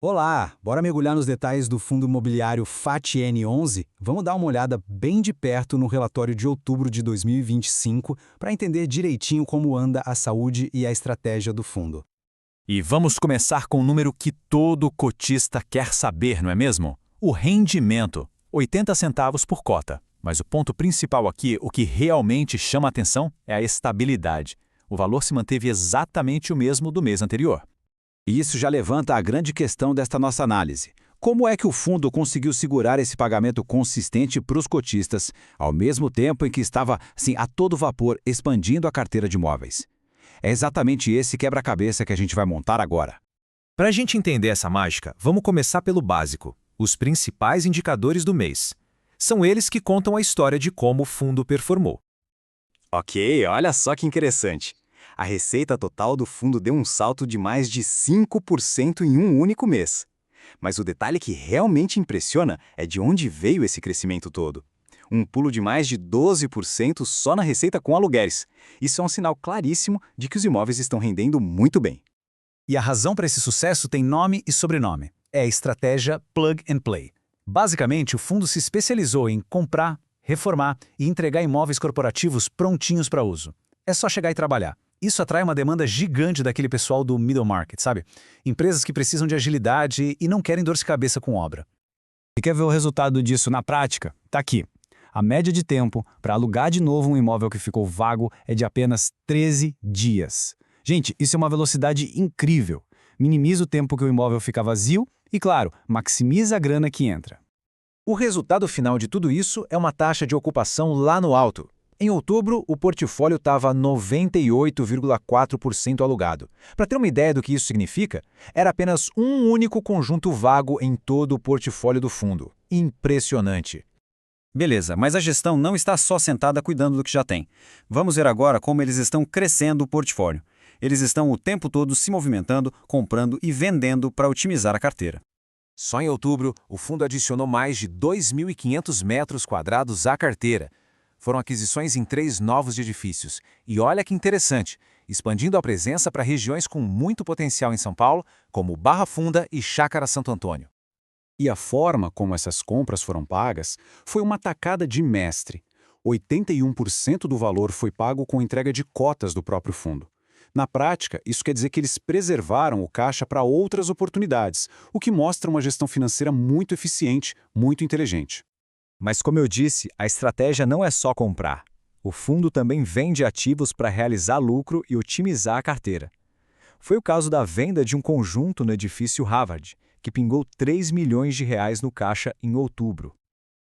Olá, bora mergulhar nos detalhes do fundo imobiliário FATN11? Vamos dar uma olhada bem de perto no relatório de outubro de 2025 para entender direitinho como anda a saúde e a estratégia do fundo. E vamos começar com um número que todo cotista quer saber, não é mesmo? O rendimento, 80 centavos por cota. Mas o ponto principal aqui, o que realmente chama a atenção, é a estabilidade. O valor se manteve exatamente o mesmo do mês anterior. E isso já levanta a grande questão desta nossa análise. Como é que o fundo conseguiu segurar esse pagamento consistente para os cotistas, ao mesmo tempo em que estava, assim, a todo vapor expandindo a carteira de imóveis? É exatamente esse quebra-cabeça que a gente vai montar agora. Para a gente entender essa mágica, vamos começar pelo básico, os principais indicadores do mês. São eles que contam a história de como o fundo performou. Ok, olha só que interessante. A receita total do fundo deu um salto de mais de 5% em um único mês. Mas o detalhe que realmente impressiona é de onde veio esse crescimento todo. Um pulo de mais de 12% só na receita com aluguéis. Isso é um sinal claríssimo de que os imóveis estão rendendo muito bem. E a razão para esse sucesso tem nome e sobrenome. É a estratégia Plug and Play. Basicamente, o fundo se especializou em comprar, reformar e entregar imóveis corporativos prontinhos para uso. É só chegar e trabalhar. Isso atrai uma demanda gigante daquele pessoal do middle market, sabe? Empresas que precisam de agilidade e não querem dor de cabeça com obra. E quer ver o resultado disso na prática? Tá aqui. A média de tempo para alugar de novo um imóvel que ficou vago é de apenas 13 dias. Gente, isso é uma velocidade incrível. Minimiza o tempo que o imóvel fica vazio e, claro, maximiza a grana que entra. O resultado final de tudo isso é uma taxa de ocupação lá no alto. Em outubro, o portfólio estava 98,4% alugado. Para ter uma ideia do que isso significa, era apenas um único conjunto vago em todo o portfólio do fundo. Impressionante. Beleza, mas a gestão não está só sentada cuidando do que já tem. Vamos ver agora como eles estão crescendo o portfólio. Eles estão o tempo todo se movimentando, comprando e vendendo para otimizar a carteira. Só em outubro, o fundo adicionou mais de 2.500 metros quadrados à carteira. Foram aquisições em 3 novos edifícios. E olha que interessante, expandindo a presença para regiões com muito potencial em São Paulo, como Barra Funda e Chácara Santo Antônio. E a forma como essas compras foram pagas foi uma tacada de mestre. 81% do valor foi pago com entrega de cotas do próprio fundo. Na prática, isso quer dizer que eles preservaram o caixa para outras oportunidades, o que mostra uma gestão financeira muito eficiente, muito inteligente. Mas como eu disse, a estratégia não é só comprar. O fundo também vende ativos para realizar lucro e otimizar a carteira. Foi o caso da venda de um conjunto no edifício Harvard, que pingou 3 milhões de reais no caixa em outubro.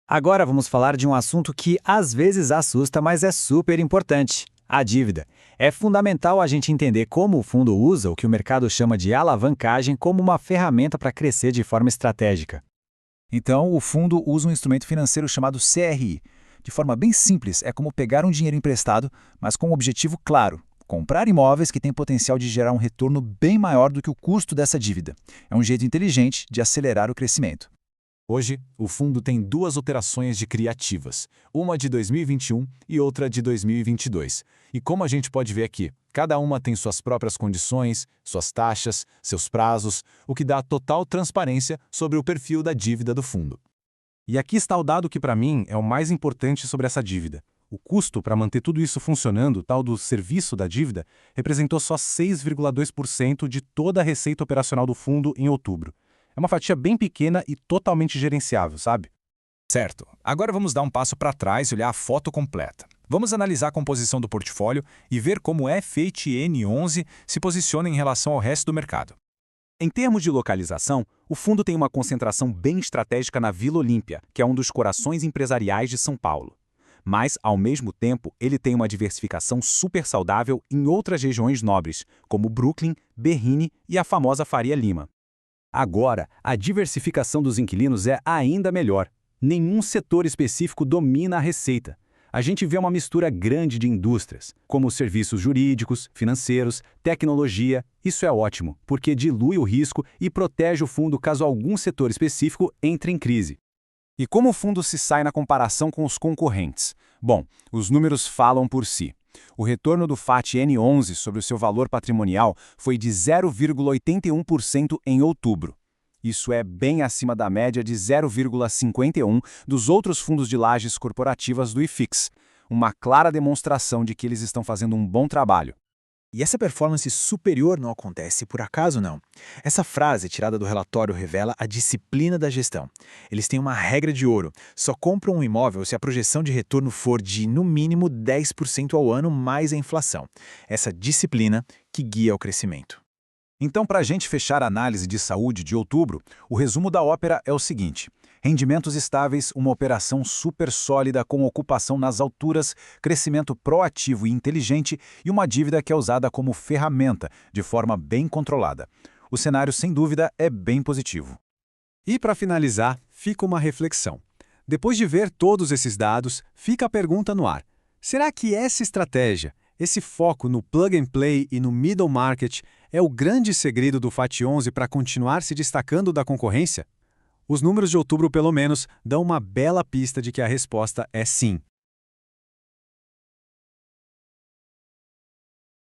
Agora vamos falar de um assunto que às vezes assusta, mas é super importante: a dívida. É fundamental a gente entender como o fundo usa o que o mercado chama de alavancagem como uma ferramenta para crescer de forma estratégica. Então, o fundo usa um instrumento financeiro chamado CRI. De forma bem simples, é como pegar um dinheiro emprestado, mas com um objetivo claro: comprar imóveis que têm potencial de gerar um retorno bem maior do que o custo dessa dívida. É um jeito inteligente de acelerar o crescimento. Hoje, o fundo tem 2 operações de criativas, uma de 2021 e outra de 2022. E como a gente pode ver aqui, cada uma tem suas próprias condições, suas taxas, seus prazos, o que dá total transparência sobre o perfil da dívida do fundo. E aqui está o dado que para mim é o mais importante sobre essa dívida. O custo para manter tudo isso funcionando, tal do serviço da dívida, representou só 6,2% de toda a receita operacional do fundo em outubro. É uma fatia bem pequena e totalmente gerenciável, sabe? Certo. Agora vamos dar um passo para trás e olhar a foto completa. Vamos analisar a composição do portfólio e ver como o FATN11 se posiciona em relação ao resto do mercado. Em termos de localização, o fundo tem uma concentração bem estratégica na Vila Olímpia, que é um dos corações empresariais de São Paulo. Mas, ao mesmo tempo, ele tem uma diversificação super saudável em outras regiões nobres, como Brooklyn, Berrini e a famosa Faria Lima. Agora, a diversificação dos inquilinos é ainda melhor. Nenhum setor específico domina a receita. A gente vê uma mistura grande de indústrias, como serviços jurídicos, financeiros, tecnologia. Isso é ótimo, porque dilui o risco e protege o fundo caso algum setor específico entre em crise. E como o fundo se sai na comparação com os concorrentes? Bom, os números falam por si. O retorno do FATN11 sobre o seu valor patrimonial foi de 0,81% em outubro. Isso é bem acima da média de 0,51 dos outros fundos de lajes corporativas do IFIX. Uma clara demonstração de que eles estão fazendo um bom trabalho. E essa performance superior não acontece por acaso, não. Essa frase tirada do relatório revela a disciplina da gestão. Eles têm uma regra de ouro: só compram um imóvel se a projeção de retorno for de, no mínimo, 10% ao ano mais a inflação. Essa disciplina que guia o crescimento. Então, para a gente fechar a análise de saúde de outubro, o resumo da ópera é o seguinte: rendimentos estáveis, uma operação super sólida com ocupação nas alturas, crescimento proativo e inteligente e uma dívida que é usada como ferramenta, de forma bem controlada. O cenário, sem dúvida, é bem positivo. E para finalizar, fica uma reflexão. Depois de ver todos esses dados, fica a pergunta no ar: será que essa estratégia, esse foco no plug and play e no middle market, é o grande segredo do FAT11 para continuar se destacando da concorrência? Os números de outubro, pelo menos, dão uma bela pista de que a resposta é sim.